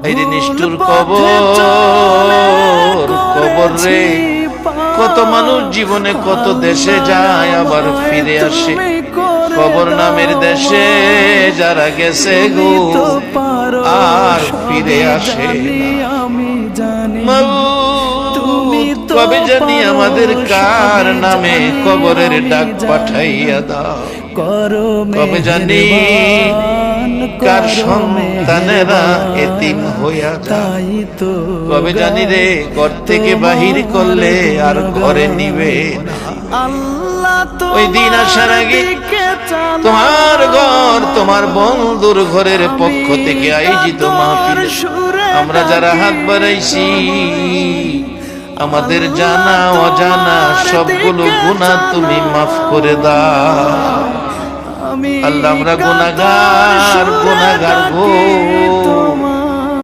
এই রে নিষ্ঠুর কবর, কবর রে। কত মানুষ জীবনে কত দেশে যায় আবার ফিরে আসে, কবর নামের দেশে যারা গেছে গো আর ফিরে আসে না। কবে জানি আমাদের কার নামে কবরের ডাক পাঠাইয়া দাও, কবে জানি কার সন্তানেরা এতিম হইয়া যায়, কবে জানি রে ঘর থেকে বাহির করলে আর ঘরে নিবে না। ওই দিন আসার আগে তোমার ঘর, তোমার বন্ধুর ঘরের পক্ষ থেকে আয়োজিত মাহফিলে আমরা যারা হাত বাড়াইছি, আমাদের জানা অজানা সবগুলো গুনাহ তুমি মাফ করে দাও। আল্লাহ আমরা গুনাহগার, গুনাহগার গো।